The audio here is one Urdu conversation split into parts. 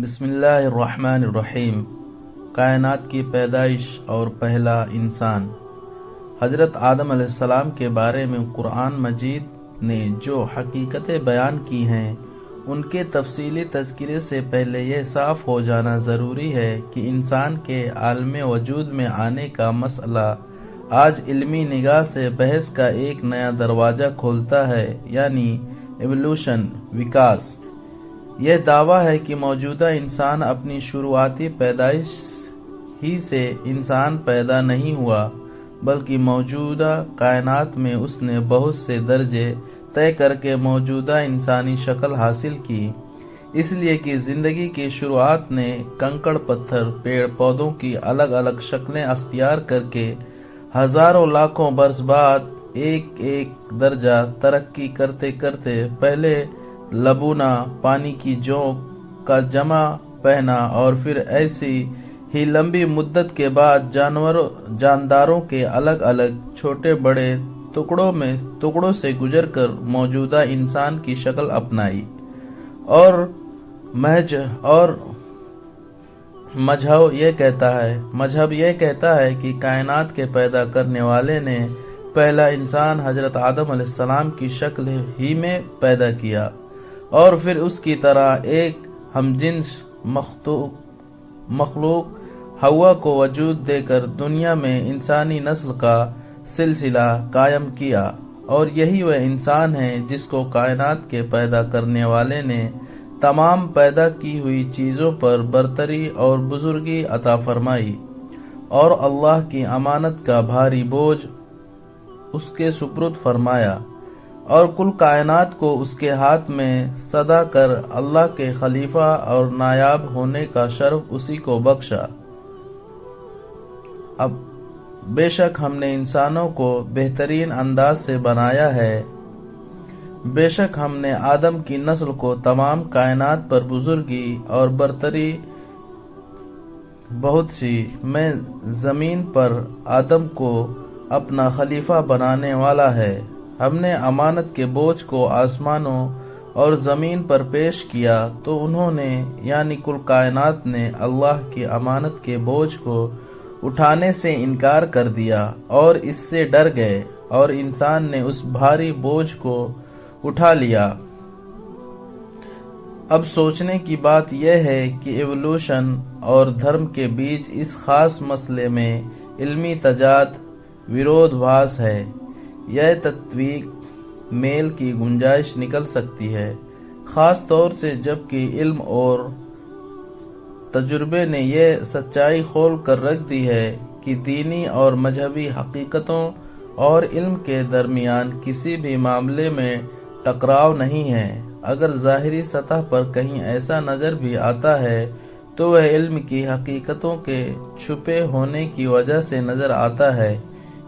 بسم اللہ الرحمن الرحیم۔ کائنات کی پیدائش اور پہلا انسان۔ حضرت آدم علیہ السلام کے بارے میں قرآن مجید نے جو حقیقتیں بیان کی ہیں ان کے تفصیلی تذکرے سے پہلے یہ صاف ہو جانا ضروری ہے کہ انسان کے عالم وجود میں آنے کا مسئلہ آج علمی نگاہ سے بحث کا ایک نیا دروازہ کھولتا ہے، یعنی ایوولوشن، وکاس۔ یہ دعویٰ ہے کہ موجودہ انسان اپنی شروعاتی پیدائش ہی سے انسان پیدا نہیں ہوا، بلکہ موجودہ کائنات میں اس نے بہت سے درجے طے کر کے موجودہ انسانی شکل حاصل کی، اس لیے کہ زندگی کی شروعات نے کنکڑ پتھر پیڑ پودوں کی الگ الگ شکلیں اختیار کر کے ہزاروں لاکھوں برس بعد ایک ایک درجہ ترقی کرتے کرتے پہلے لبونا پانی کی جوک کا جمع پہنا اور پھر ایسی ہی لمبی مدت کے بعد جانداروں کے الگ الگ چھوٹے بڑے ٹکڑوں سے گزر کر موجودہ انسان کی شکل اپنائی۔ اور مذہب یہ کہتا ہے کہ کائنات کے پیدا کرنے والے نے پہلا انسان حضرت آدم علیہ السلام کی شکل ہی میں پیدا کیا اور پھر اس کی طرح ایک ہم جنس مخلوق حوا کو وجود دے کر دنیا میں انسانی نسل کا سلسلہ قائم کیا، اور یہی وہ انسان ہے جس کو کائنات کے پیدا کرنے والے نے تمام پیدا کی ہوئی چیزوں پر برتری اور بزرگی عطا فرمائی، اور اللہ کی امانت کا بھاری بوجھ اس کے سپرد فرمایا، اور کل کائنات کو اس کے ہاتھ میں سدا کر اللہ کے خلیفہ اور نائب ہونے کا شرف اسی کو بخشا۔ اب بے شک ہم نے انسانوں کو بہترین انداز سے بنایا ہے، بے شک ہم نے آدم کی نسل کو تمام کائنات پر بزرگی اور برتری بہت سی میں زمین پر آدم کو اپنا خلیفہ بنانے والا ہے۔ ہم نے امانت کے بوجھ کو آسمانوں اور زمین پر پیش کیا تو انہوں نے یعنی کل کائنات نے اللہ کی امانت کے بوجھ کو اٹھانے سے انکار کر دیا اور اس سے ڈر گئے، اور انسان نے اس بھاری بوجھ کو اٹھا لیا۔ اب سوچنے کی بات یہ ہے کہ ایوولوشن اور دھرم کے بیچ اس خاص مسئلے میں علمی تضاد ورودھ بھاس ہے یا تطبیق میل کی گنجائش نکل سکتی ہے، خاص طور سے جب کہ علم اور تجربے نے یہ سچائی کھول کر رکھ دی ہے کہ دینی اور مذہبی حقیقتوں اور علم کے درمیان کسی بھی معاملے میں ٹکراؤ نہیں ہے۔ اگر ظاہری سطح پر کہیں ایسا نظر بھی آتا ہے تو وہ علم کی حقیقتوں کے چھپے ہونے کی وجہ سے نظر آتا ہے،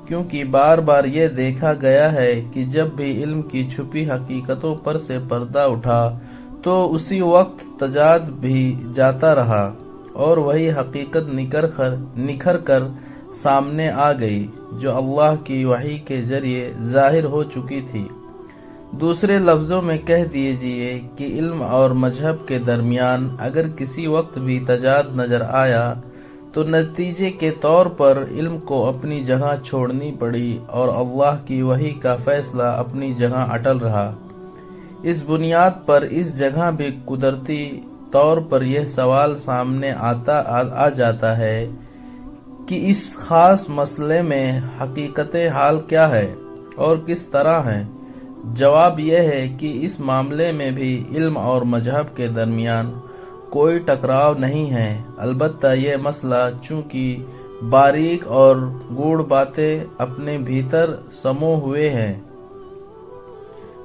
کیونکہ بار بار یہ دیکھا گیا ہے کہ جب بھی علم کی چھپی حقیقتوں پر سے پردہ اٹھا تو اسی وقت تضاد بھی جاتا رہا اور وہی حقیقت نکھر کر سامنے آ گئی جو اللہ کی وحی کے ذریعے ظاہر ہو چکی تھی۔ دوسرے لفظوں میں کہہ دیجیے کہ علم اور مذہب کے درمیان اگر کسی وقت بھی تضاد نظر آیا تو نتیجے کے طور پر علم کو اپنی جگہ چھوڑنی پڑی اور اللہ کی وحی کا فیصلہ اپنی جگہ اٹل رہا۔ اس بنیاد پر اس جگہ بھی قدرتی طور پر یہ سوال سامنے آ جاتا ہے کہ اس خاص مسئلے میں حقیقت حال کیا ہے اور کس طرح ہے۔ جواب یہ ہے کہ اس معاملے میں بھی علم اور مذہب کے درمیان کوئی ٹکراؤ نہیں ہے، البتہ یہ مسئلہ چونکہ باریک اور گوڑ باتیں اپنے بھیتر سمو ہوئے ہیں،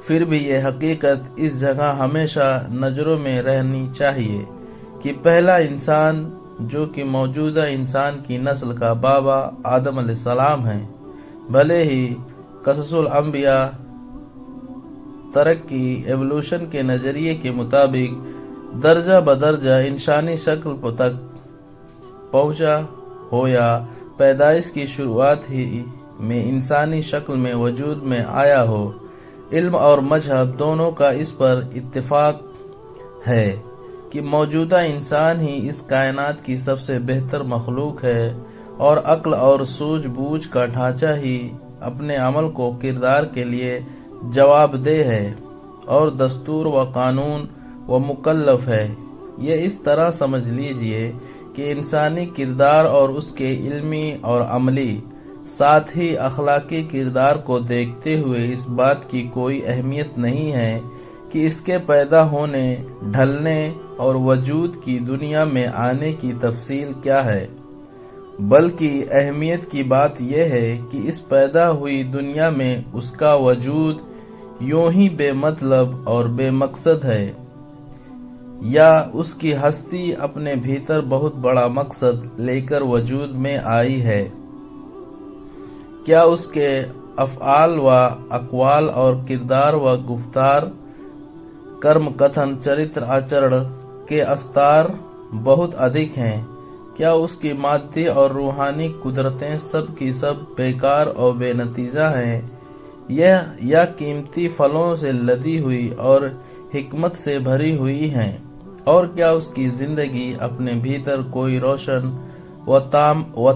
پھر بھی یہ حقیقت اس جگہ ہمیشہ نظروں میں رہنی چاہیے کہ پہلا انسان جو کہ موجودہ انسان کی نسل کا بابا آدم علیہ السلام ہے، بھلے ہی قصص الانبیاء ترقی ایوولوشن کے نظریے کے مطابق درجہ بدرجہ انسانی شکل تک پہنچا ہو یا پیدائش کی شروعات ہی میں انسانی شکل میں وجود میں آیا ہو، علم اور مذہب دونوں کا اس پر اتفاق ہے کہ موجودہ انسان ہی اس کائنات کی سب سے بہتر مخلوق ہے اور عقل اور سوجھ بوجھ کا ڈھانچہ ہی اپنے عمل کو کردار کے لیے جواب دہ ہے اور دستور و قانون و مکلف ہے۔ یہ اس طرح سمجھ لیجئے کہ انسانی کردار اور اس کے علمی اور عملی ساتھ ہی اخلاقی کردار کو دیکھتے ہوئے اس بات کی کوئی اہمیت نہیں ہے کہ اس کے پیدا ہونے، ڈھلنے اور وجود کی دنیا میں آنے کی تفصیل کیا ہے، بلکہ اہمیت کی بات یہ ہے کہ اس پیدا ہوئی دنیا میں اس کا وجود یوں ہی بے مطلب اور بے مقصد ہے یا اس کی ہستی اپنے بھیتر بہت بڑا مقصد لے کر وجود میں آئی ہے۔ کیا اس کے افعال و اقوال اور کردار و گفتار، کرم کتھن چرتر آچرن کے استار بہت ادھک ہیں؟ کیا اس کی مادی اور روحانی قدرتیں سب کی سب بیکار اور بے نتیجہ ہیں یا قیمتی پھلوں سے لدی ہوئی اور حکمت سے بھری ہوئی ہیں؟ اور کیا اس کی زندگی اپنے بھیتر کوئی روشن و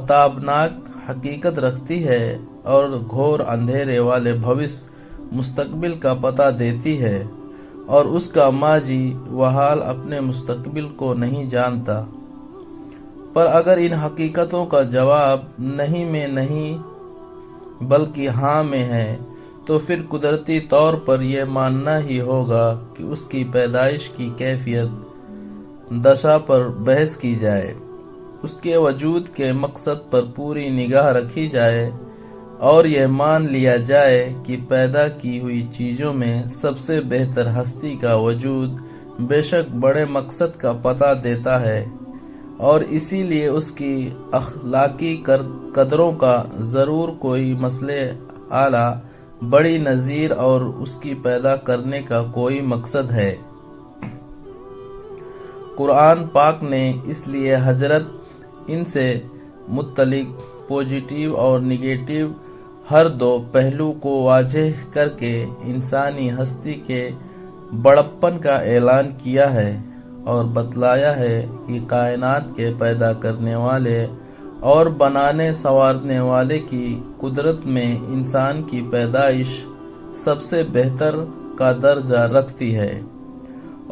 تابناک حقیقت رکھتی ہے اور گھور اندھیرے والے مستقبل کا پتہ دیتی ہے اور اس کا ماضی و حال اپنے مستقبل کو نہیں جانتا؟ پر اگر ان حقیقتوں کا جواب نہیں میں نہیں بلکہ ہاں میں ہے تو پھر قدرتی طور پر یہ ماننا ہی ہوگا کہ اس کی پیدائش کی کیفیت دشا پر بحث کی جائے، اس کے وجود کے مقصد پر پوری نگاہ رکھی جائے اور یہ مان لیا جائے کہ پیدا کی ہوئی چیزوں میں سب سے بہتر ہستی کا وجود بے شک بڑے مقصد کا پتہ دیتا ہے اور اسی لیے اس کی اخلاقی قدروں کا ضرور کوئی مسئلہ اعلیٰ بڑی نظیر اور اس کی پیدا کرنے کا کوئی مقصد ہے۔ قرآن پاک نے اس لیے حضرت ان سے متعلق پوزیٹیو اور نگیٹیو ہر دو پہلو کو واضح کر کے انسانی ہستی کے بڑپن کا اعلان کیا ہے اور بتلایا ہے کہ کائنات کے پیدا کرنے والے اور بنانے سنوارنے والے کی قدرت میں انسان کی پیدائش سب سے بہتر کا درجہ رکھتی ہے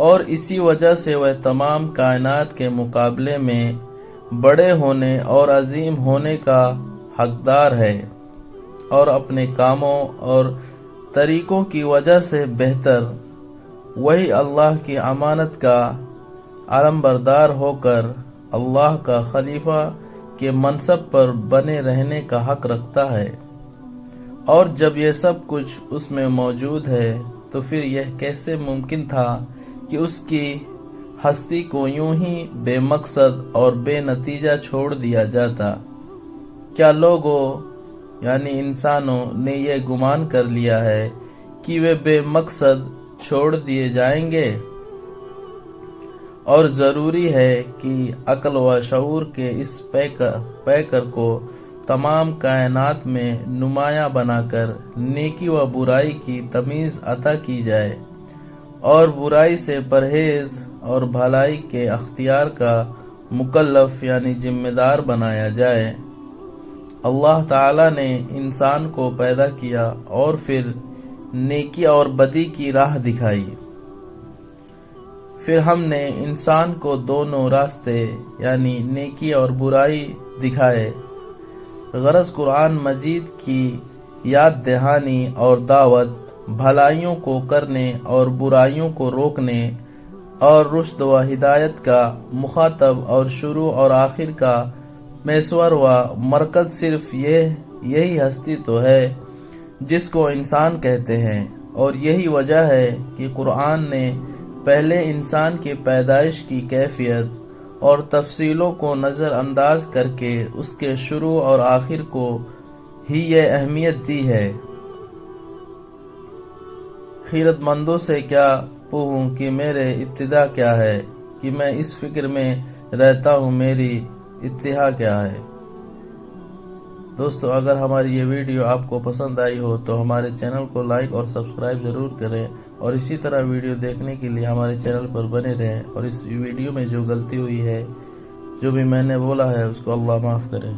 اور اسی وجہ سے وہ تمام کائنات کے مقابلے میں بڑے ہونے اور عظیم ہونے کا حقدار ہے اور اپنے کاموں اور طریقوں کی وجہ سے بہتر وہی اللہ کی امانت کا علمبردار ہو کر اللہ کا خلیفہ کے منصب پر بنے رہنے کا حق رکھتا ہے۔ اور جب یہ سب کچھ اس میں موجود ہے تو پھر یہ کیسے ممکن تھا کہ اس کی ہستی کو یوں ہی بے مقصد اور بے نتیجہ چھوڑ دیا جاتا؟ کیا لوگوں یعنی انسانوں نے یہ گمان کر لیا ہے کہ وہ بے مقصد چھوڑ دیے جائیں گے؟ اور ضروری ہے کہ عقل و شعور کے اس پیکر کو تمام کائنات میں نمایاں بنا کر نیکی و برائی کی تمیز عطا کی جائے اور برائی سے پرہیز اور بھلائی کے اختیار کا مکلف یعنی ذمہ دار بنایا جائے۔ اللہ تعالی نے انسان کو پیدا کیا اور پھر نیکی اور بدی کی راہ دکھائی، پھر ہم نے انسان کو دونوں راستے یعنی نیکی اور برائی دکھائے۔ غرض قرآن مجید کی یاد دہانی اور دعوت بھلائیوں کو کرنے اور برائیوں کو روکنے اور رشد و ہدایت کا مخاطب اور شروع اور آخر کا محور و مرکز صرف یہی ہستی تو ہے جس کو انسان کہتے ہیں، اور یہی وجہ ہے کہ قرآن نے پہلے انسان کی پیدائش کی کیفیت اور تفصیلوں کو نظر انداز کر کے اس کے شروع اور آخر کو ہی یہ اہمیت دی ہے۔ خیرت مندوں سے کیا پوچھوں کہ میرے ابتدا کیا ہے، کہ میں اس فکر میں رہتا ہوں میری انتہا کیا ہے۔ دوستو، اگر ہماری یہ ویڈیو آپ کو پسند آئی ہو تو ہمارے چینل کو لائک اور سبسکرائب ضرور کریں اور اسی طرح ویڈیو دیکھنے کے لیے ہمارے چینل پر بنے رہیں، اور اس ویڈیو میں جو غلطی ہوئی ہے، جو بھی میں نے بولا ہے، اس کو اللہ معاف کرے۔